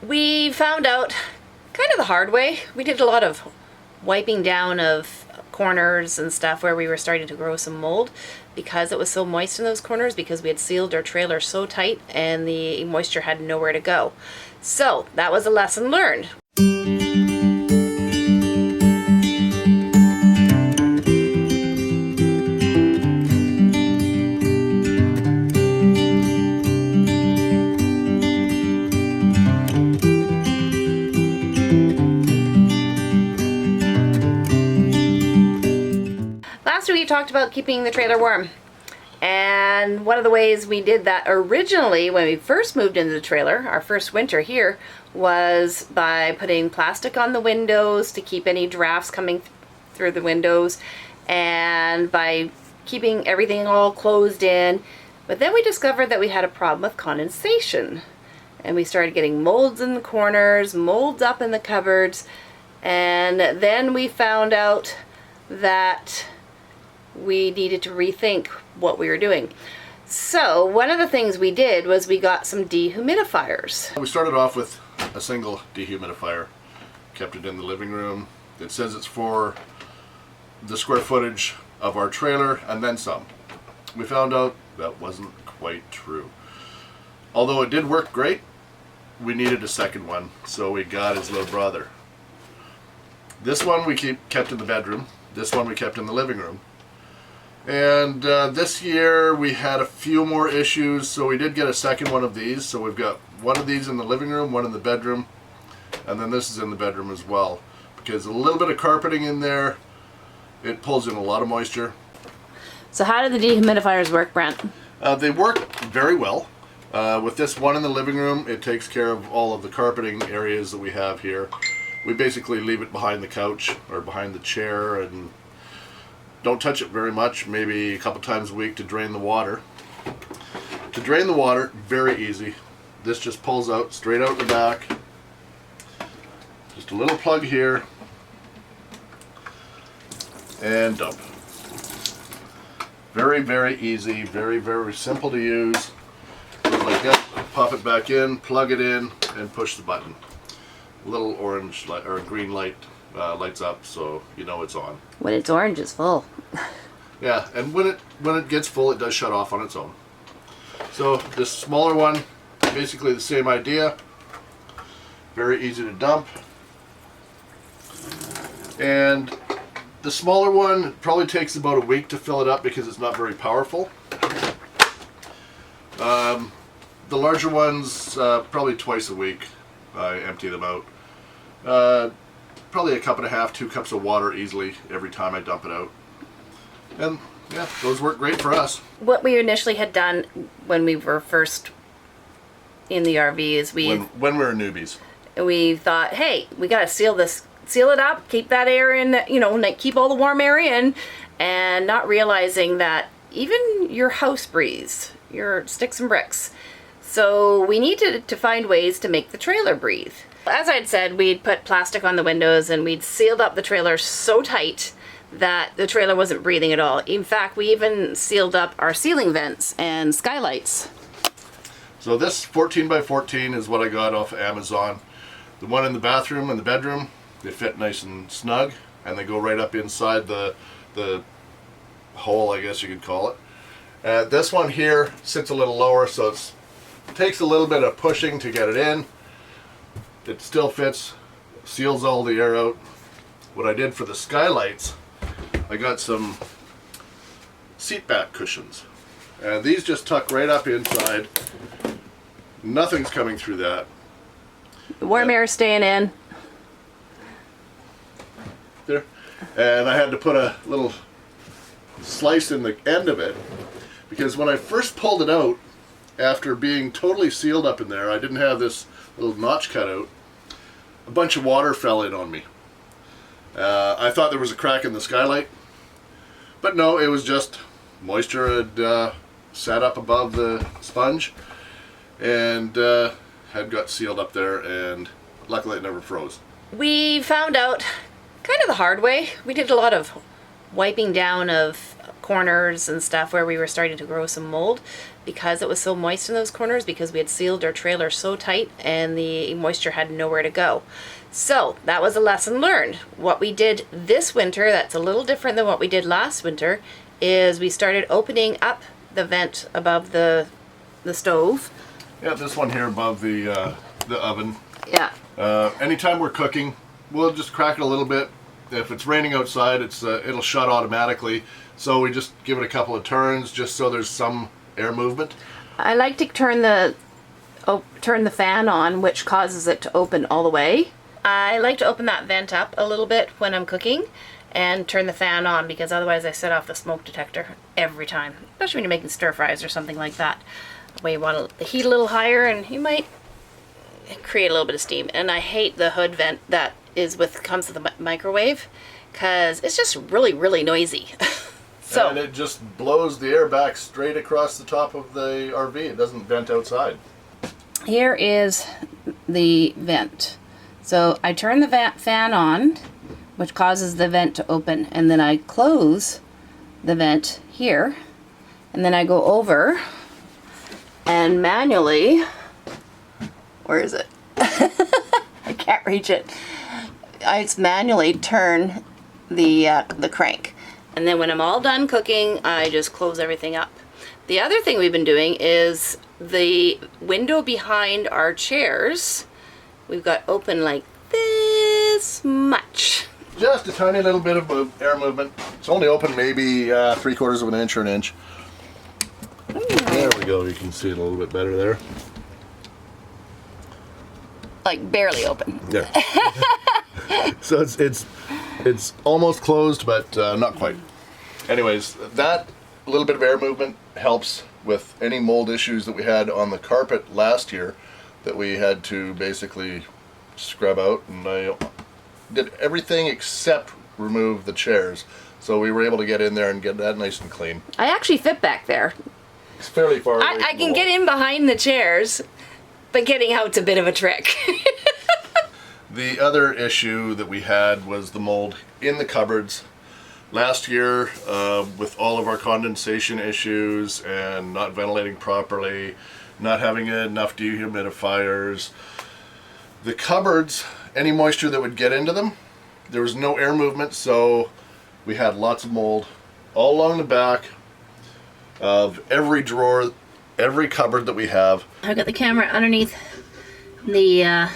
We found out kind of the hard way. We did a lot of wiping down of corners and stuff where we were starting to grow some mold because it was so moist in those corners, because we had sealed our trailer so tight and the moisture had nowhere to go. So that was a lesson learned. Last week we talked about keeping the trailer warm, and one of the ways we did that originally when we first moved into the trailer, our first winter here, was by putting plastic on the windows to keep any drafts coming through the windows, and by keeping everything all closed in. But then we discovered that we had a problem with condensation, and we started getting molds in the corners, molds up in the cupboards, and then we found out that we needed to rethink what we were doing. So one of the things we did was we got some dehumidifiers. We started off with a single dehumidifier, kept it in the living room. It says it's for the square footage of our trailer and then some. We found out that wasn't quite true. Although it did work great, we needed a second one, so we got his little brother. This one we kept in the bedroom. This one we kept in the living room. And this year we had a few more issues, so we did get a second one of these. So we've got one of these in the living room, one in the bedroom, and then this is in the bedroom as well. Because a little bit of carpeting in there, it pulls in a lot of moisture. So how do the dehumidifiers work, Brent? They work very well. With this one in the living room, it takes care of all of the carpeting areas that we have here. We basically leave it behind the couch or behind the chair and don't touch it very much, maybe a couple times a week to drain the water. To drain the water, very easy. This just pulls out straight out the back. Just a little plug here and dump. Very, very easy, very, very simple to use. Goes like that, pop it back in, plug it in, and push the button. A little orange light or green light lights up, so you know it's on. When it's orange, it's full. Yeah, and when it gets full, it does shut off on its own. So this smaller one, basically the same idea. Very easy to dump. And the smaller one probably takes about a week to fill it up because it's not very powerful. The larger ones, probably twice a week, I empty them out. Probably a cup and a half, 2 cups of water easily every time I dump it out. And yeah, those work great for us. What we initially had done when we were first in the RV is when we were newbies, we thought, hey, we got to seal it up, keep that air in, keep all the warm air in, and not realizing that even your house breathes, your sticks and bricks. So we needed to find ways to make the trailer breathe. As I'd said, we'd put plastic on the windows and we'd sealed up the trailer so tight that the trailer wasn't breathing at all. In fact, we even sealed up our ceiling vents and skylights. So this 14 by 14 is what I got off of Amazon. The one in the bathroom and the bedroom, they fit nice and snug, and they go right up inside the hole, I guess you could call it. This one here sits a little lower, so it takes a little bit of pushing to get it in. It still fits, seals all the air out. What I did for the skylights, I got some seat back cushions. And these just tuck right up inside. Nothing's coming through that. The warm air staying in. There. And I had to put a little slice in the end of it, because when I first pulled it out, after being totally sealed up in there, I didn't have this little notch cut out. A bunch of water fell in on me. I thought there was a crack in the skylight, but no, it was just moisture had sat up above the sponge and had got sealed up there, and luckily it never froze. We found out kind of the hard way. We did a lot of wiping down of corners and stuff where we were starting to grow some mold because it was so moist in those corners, because we had sealed our trailer so tight and the moisture had nowhere to go. So that was a lesson learned. What we did this winter, that's a little different than what we did last winter, is we started opening up the vent above the stove. Yeah, this one here above the oven. Yeah. Anytime we're cooking, we'll just crack it a little bit. If it's raining outside, it'll shut automatically. So we just give it a couple of turns just so there's some air movement. I like to turn the fan on, which causes it to open all the way. I like to open that vent up a little bit when I'm cooking and turn the fan on, because otherwise I set off the smoke detector every time, especially when you're making stir fries or something like that, where you want to heat a little higher and you might create a little bit of steam. And I hate the hood vent that comes with the microwave, because it's just really, really noisy. So, and it just blows the air back straight across the top of the RV. It doesn't vent outside. Here is the vent. So I turn the fan on, which causes the vent to open, and then I close the vent here, and then I go over and manually, where is it? I can't reach it. I just manually turn the crank. And then when I'm all done cooking, I just close everything up. The other thing we've been doing is the window behind our chairs, we've got open like this much. Just a tiny little bit of air movement. It's only open maybe 3/4 of an inch or an inch. There we go. You can see it a little bit better there. Like barely open. Yeah. So it's almost closed, but not quite. Anyways, that little bit of air movement helps with any mold issues that we had on the carpet last year that we had to basically scrub out, and I did everything except remove the chairs. So we were able to get in there and get that nice and clean. I actually fit back there. It's fairly far away. I can get in behind the chairs, but getting out's a bit of a trick. The other issue that we had was the mold in the cupboards. Last year, with all of our condensation issues and not ventilating properly, not having enough dehumidifiers, the cupboards, any moisture that would get into them, there was no air movement, so we had lots of mold all along the back of every drawer, every cupboard that we have. I've got the camera underneath the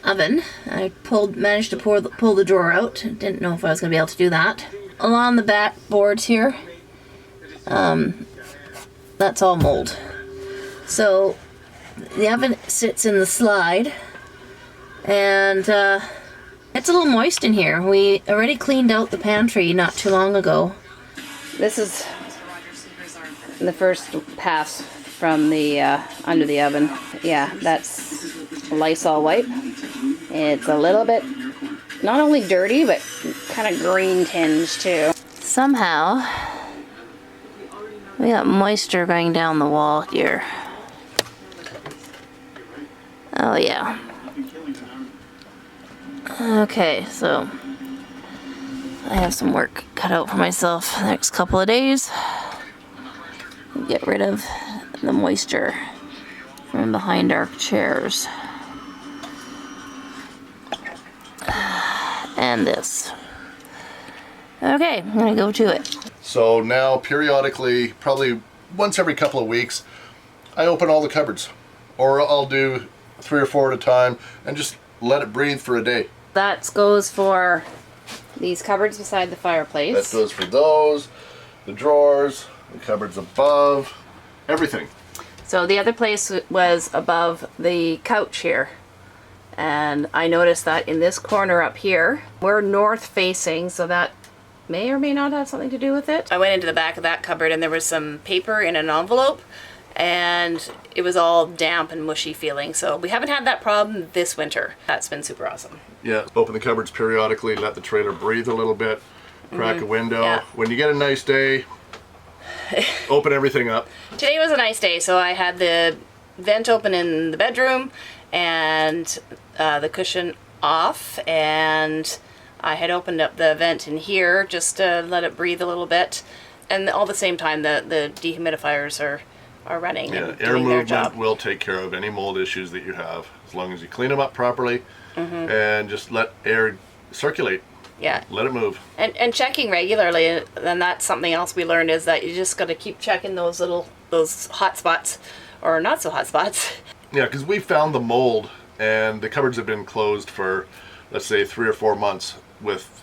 oven. I managed to pull the drawer out. Didn't know if I was going to be able to do that. Along the back boards here, that's all mold. So the oven sits in the slide, and it's a little moist in here. We already cleaned out the pantry not too long ago. This is the first pass from the under the oven. Yeah, that's a Lysol wipe. It's a little bit not only dirty, but kind of green tinge too. Somehow we got moisture going down the wall here. Oh yeah. Okay, so I have some work cut out for myself the next couple of days. Get rid of the moisture from behind our chairs. And this. Okay, I'm gonna go to it. So now periodically, probably once every couple of weeks, I open all the cupboards. Or I'll do 3 or 4 at a time and just let it breathe for a day. That goes for these cupboards beside the fireplace. That goes for those, the drawers, the cupboards above, everything. So the other place was above the couch here. And I noticed that in this corner up here, we're north facing, so that may or may not have something to do with it. I went into the back of that cupboard and there was some paper in an envelope, and it was all damp and mushy feeling. So we haven't had that problem this winter. That's been super awesome. Yeah, open the cupboards periodically, let the trailer breathe a little bit, crack a window. Yeah. When you get a nice day, open everything up. Today was a nice day, so I had the vent open in the bedroom and the cushion off, and I had opened up the vent in here just to let it breathe a little bit. And all the same time, the dehumidifiers are running Yeah, and air doing their movement job. will take care of any mold issues that you have, as long as you clean them up properly and just let air circulate. Yeah. Let it move. And checking regularly, and that's something else we learned, is that you just got to keep checking those hot spots, or not so hot spots. Yeah, because we found the mold, and the cupboards have been closed for, let's say, 3 or 4 months with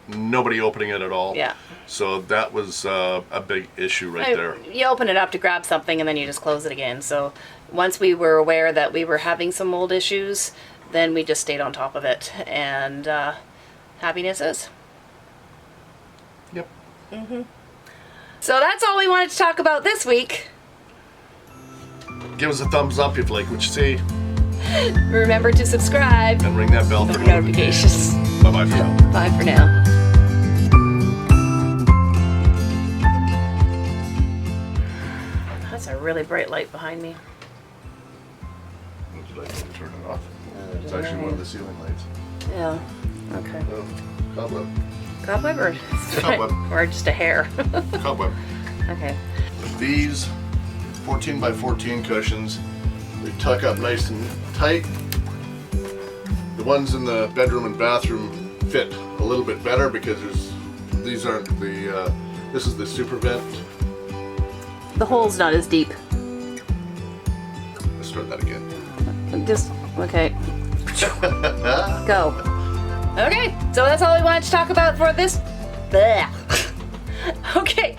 nobody opening it at all. Yeah. So that was a big issue right there. You open it up to grab something, and then you just close it again. So once we were aware that we were having some mold issues, then we just stayed on top of it, and happiness is. Yep. So that's all we wanted to talk about this week. Give us a thumbs up if you like what you see, Remember to subscribe and ring that bell for for notifications. notifications. Bye-bye for now. Bye for now. That's a really bright light behind me. Would you like me to turn it off? It's actually one of the ceiling lights. Yeah. Okay. Oh, cobweb. Cobweb or Cobweb. or just a hair. Cobweb. Okay. These 14 by 14 cushions, they tuck up nice and tight. The ones in the bedroom and bathroom fit a little bit better because these aren't the this is the super vent. The hole's not as deep. Let's start that again. Just okay. Go. Okay, so that's all we wanted to talk about for this. Blech. Okay.